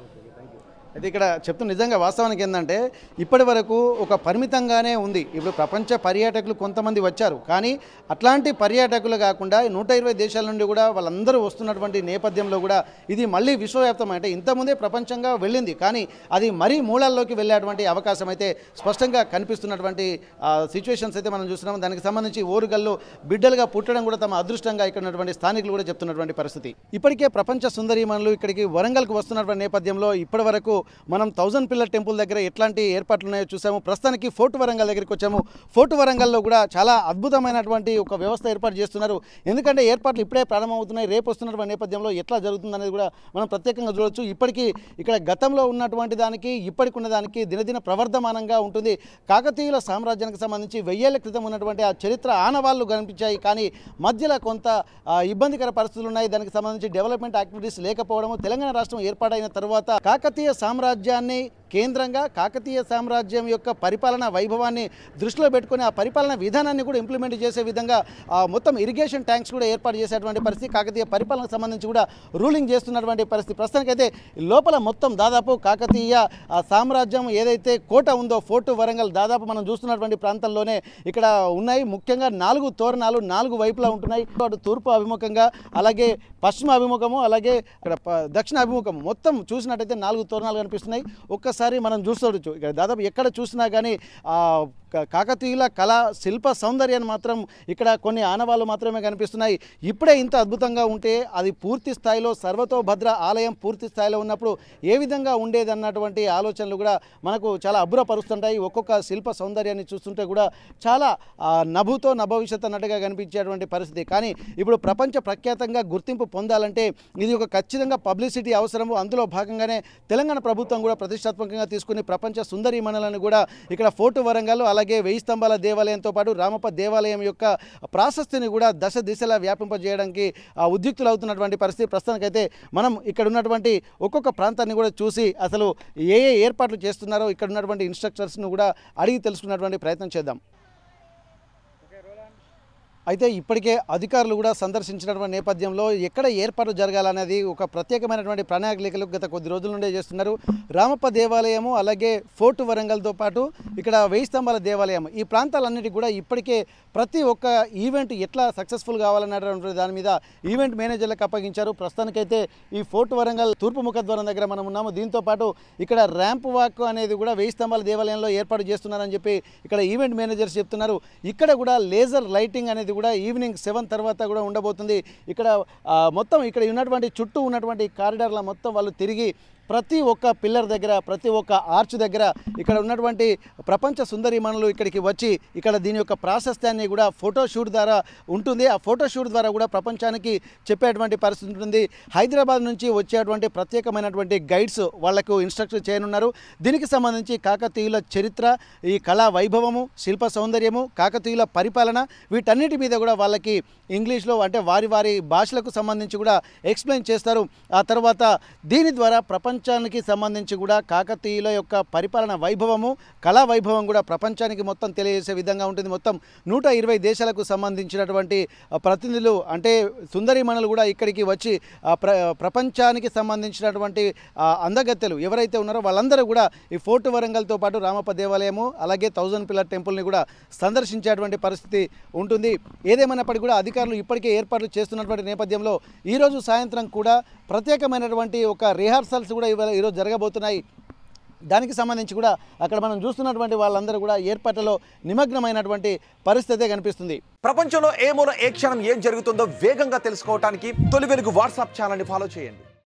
అయితే ఇక్కడ చెప్తున్న నిజంగా వాస్తవానికి ఏంటంటే ఇప్పటి వరకు ఒక పరిమితంగానే ఉంది. ఇప్పుడు ప్రపంచ పర్యాటకులు కొంతమంది వచ్చారు, కానీ అట్లాంటి పర్యాటకులు కాకుండా 120 దేశాల నుండి కూడా వాళ్ళందరూ వస్తున్నటువంటి నేపథ్యంలో కూడా ఇది మళ్ళీ విశ్వవ్యాప్తం, అంటే ఇంతకుముందే ప్రపంచంగా వెళ్ళింది, కానీ అది మరీ మూలాల్లోకి వెళ్ళేటువంటి అవకాశం అయితే స్పష్టంగా కనిపిస్తున్నటువంటి సిచ్యువేషన్స్ అయితే మనం చూస్తున్నాం. దానికి సంబంధించి ఓరుగల్లు బిడ్డలుగా పుట్టడం కూడా తమ అదృష్టంగా ఇక్కడ ఉన్నటువంటి స్థానికులు కూడా చెప్తున్నటువంటి పరిస్థితి. ఇప్పటికే ప్రపంచ సుందరీమణులు ఇక్కడికి వరంగల్కు వస్తున్నటువంటి నేపథ్యంలో ఇప్పటి వరకు మనం 1000 పిల్లర్ టెంపుల్ దగ్గర ఎట్లాంటి ఏర్పాట్లు ఉన్నాయో చూసాము. ప్రస్తుతానికి ఫోర్ట్ వరంగల్ దగ్గరికి వచ్చాము. ఫోర్ట్ వరంగల్లో కూడా చాలా అద్భుతమైనటువంటి ఒక వ్యవస్థ ఏర్పాటు చేస్తున్నారు. ఎందుకంటే ఏర్పాట్లు ఇప్పుడే ప్రారంభమవుతున్నాయి. రేపు వస్తున్నటువంటి నేపథ్యంలో ఎట్లా జరుగుతుంది అనేది కూడా మనం ప్రత్యేకంగా చూడవచ్చు. ఇప్పటికీ ఇక్కడ గతంలో ఉన్నటువంటి దానికి ఇప్పటికి ఉన్న దానికి దినదిన ప్రవర్ధమానంగా ఉంటుంది. కాకతీయుల సామ్రాజ్యానికి సంబంధించి 1000 ఏళ్ల క్రితం ఉన్నటువంటి ఆ చరిత్ర ఆనవాళ్లు కనిపించాయి, కానీ మధ్యలో కొంత ఇబ్బందికర పరిస్థితులు ఉన్నాయి. దానికి సంబంధించి డెవలప్మెంట్ యాక్టివిటీస్ లేకపోవడము, తెలంగాణ రాష్ట్రం ఏర్పాటైన తర్వాత కాకతీయ సామ్రాజ్యాన్ని కేంద్రంగా కాకతీయ సామ్రాజ్యం యొక్క పరిపాలనా వైభవాన్ని దృష్టిలో పెట్టుకుని ఆ పరిపాలనా విధానాన్ని కూడా ఇంప్లిమెంట్ చేసే విధంగా మొత్తం ఇరిగేషన్ ట్యాంక్స్ కూడా ఏర్పాటు చేసేటువంటి పరిస్థితి, కాకతీయ పరిపాలనకు సంబంధించి కూడా రూలింగ్ చేస్తున్నటువంటి పరిస్థితి. ప్రస్తుతానికైతే లోపల మొత్తం దాదాపు కాకతీయ సామ్రాజ్యం ఏదైతే కోట ఉందో ఫోర్ట్ వరంగల్ దాదాపు మనం చూస్తున్నటువంటి ప్రాంతంలోనే ఇక్కడ ఉన్నాయి. ముఖ్యంగా 4 తోరణాలు 4 వైపులా ఉంటున్నాయి. అటు తూర్పు అభిముఖంగా, అలాగే పశ్చిమ అభిముఖము, అలాగే ఇక్కడ దక్షిణ అభిముఖం మొత్తం చూసినట్టయితే 4 తోరణాలు కనిపిస్తున్నాయి. ఒక్కసారి మనం చూసుకోవచ్చు ఇక్కడ దాదాపు ఎక్కడ చూసినా కానీ కాకతీయుల కళా శిల్ప సౌందర్యాన్ని మాత్రం ఇక్కడ కొన్ని ఆనవాళ్ళు మాత్రమే కనిపిస్తున్నాయి. ఇప్పుడే ఇంత అద్భుతంగా ఉంటే అది పూర్తి స్థాయిలో సర్వతోభద్ర ఆలయం పూర్తి స్థాయిలో ఉన్నప్పుడు ఏ విధంగా ఉండేది అన్నటువంటి ఆలోచనలు కూడా మనకు చాలా అబ్బురపరుస్తుంటాయి. ఒక్కొక్క శిల్ప సౌందర్యాన్ని చూస్తుంటే కూడా చాలా నభుతో నభవిష్యత్ అన్నట్టుగా కనిపించేటువంటి పరిస్థితి. కానీ ఇప్పుడు ప్రపంచ ప్రఖ్యాతంగా గుర్తింపు పొందాలంటే ఇది ఒక ఖచ్చితంగా పబ్లిసిటీ అవసరము. అందులో భాగంగానే తెలంగాణ ప్రభుత్వం కూడా ప్రతిష్టాత్మకంగా తీసుకుని ప్రపంచ సుందరి మండలాన్ని కూడా ఇక్కడ ఫోర్ట్ వరంగల్, అలాగే 1000 స్తంభాల దేవాలయంతో పాటు రామప్ప దేవాలయం యొక్క ప్రాశస్తిని కూడా దశ దిశలా వ్యాపింపజేయడానికి ఉద్యుక్తులు అవుతున్నటువంటి పరిస్థితి. ప్రస్తుతానికైతే మనం ఇక్కడ ఉన్నటువంటి ఒక్కొక్క ప్రాంతాన్ని కూడా చూసి అసలు ఏ ఏర్పాట్లు చేస్తున్నారో ఇక్కడ ఉన్నటువంటి ఇన్స్ట్రక్టర్స్ను కూడా అడిగి తెలుసుకున్నటువంటి ప్రయత్నం చేద్దాం. అయితే ఇప్పటికే అధికారులు కూడా సందర్శించినటువంటి నేపథ్యంలో ఎక్కడ ఏర్పాటు జరగాలనేది ఒక ప్రత్యేకమైనటువంటి ప్రణాళికలు గత కొద్ది రోజుల నుండే చేస్తున్నారు. రామప్ప దేవాలయము, అలాగే ఫోర్ట్ వరంగల్తో పాటు ఇక్కడ 1000 స్తంభాల దేవాలయం, ఈ ప్రాంతాలన్నిటికీ కూడా ఇప్పటికే ప్రతి ఒక్క ఈవెంట్ ఎట్లా సక్సెస్ఫుల్ కావాలన్నటువంటి దాని మీద ఈవెంట్ మేనేజర్లకు అప్పగించారు. ప్రస్తుతానికైతే ఈ ఫోర్ట్ వరంగల్ తూర్పు ముఖద్వారం దగ్గర మనం ఉన్నాము. దీంతో పాటు ఇక్కడ ర్యాంప్ వాక్ అనేది కూడా 1000 స్తంభాల దేవాలయంలో ఏర్పాటు చేస్తున్నారని చెప్పి ఇక్కడ ఈవెంట్ మేనేజర్స్ చెప్తున్నారు. ఇక్కడ కూడా లేజర్ లైటింగ్ అనేది కూడా ఈవినింగ్ 7 తర్వాత కూడా ఉండబోతుంది. ఇక్కడ మొత్తం ఇక్కడ ఉన్నటువంటి చుట్టూ ఉన్నటువంటి కారిడార్ల మొత్తం వాళ్ళు తిరిగి ప్రతి ఒక్క పిల్లర్ దగ్గర, ప్రతి ఒక్క ఆర్చ్ దగ్గర ఇక్కడ ఉన్నటువంటి ప్రపంచ సుందరీమణులు ఇక్కడికి వచ్చి ఇక్కడ దీని యొక్క ప్రాశస్త్యాన్ని కూడా ఫోటోషూట్ ద్వారా ఉంటుంది. ఆ ఫోటోషూట్ ద్వారా కూడా ప్రపంచానికి చెప్పేటువంటి పరిస్థితి ఉంటుంది. హైదరాబాద్ నుంచి వచ్చేటువంటి ప్రత్యేకమైనటువంటి గైడ్స్ వాళ్లకు ఇన్స్ట్రక్షన్ చేయనున్నారు. దీనికి సంబంధించి కాకతీయుల చరిత్ర, ఈ కళా వైభవము, శిల్ప సౌందర్యము, కాకతీయుల పరిపాలన, వీటన్నిటి మీద కూడా వాళ్ళకి ఇంగ్లీష్లో అంటే వారి వారి భాషలకు సంబంధించి కూడా ఎక్స్ప్లెయిన్ చేస్తారు. ఆ తర్వాత దీని ద్వారా ప్రపంచానికి సంబంధించి కూడా కాకతీయుల యొక్క పరిపాలన వైభవము, కళా వైభవం కూడా ప్రపంచానికి మొత్తం తెలియజేసే విధంగా ఉంటుంది. మొత్తం 120 దేశాలకు సంబంధించినటువంటి ప్రతినిధులు అంటే సుందరీమణులు కూడా ఇక్కడికి వచ్చి ప్రపంచానికి సంబంధించినటువంటి అందగత్తెలు ఎవరైతే ఉన్నారో వాళ్ళందరూ కూడా ఈ ఫోర్ట్ వరంగల్తో పాటు రామప్ప దేవాలయము, అలాగే 1000 పిల్లర్ టెంపుల్ని కూడా సందర్శించేటువంటి పరిస్థితి ఉంటుంది. ఏదేమైనప్పటికీ కూడా అధికారులు ఇప్పటికే ఏర్పాట్లు చేస్తున్నటువంటి నేపథ్యంలో ఈరోజు సాయంత్రం కూడా ప్రత్యేకమైనటువంటి ఒక రిహార్సల్స్ కూడా ఈరోజు జరగబోతున్నాయి. దానికి సంబంధించి కూడా అక్కడ మనం చూస్తున్నటువంటి వాళ్ళందరూ కూడా ఏర్పాట్లలో నిమగ్నమైనటువంటి పరిస్థితే కనిపిస్తుంది. ప్రపంచంలో ఏ మూల ఏ క్షణం ఏం జరుగుతుందో వేగంగా తెలుసుకోవడానికి తొలి వెలుగు వాట్సాప్ ఛానల్ని ఫాలో చేయండి.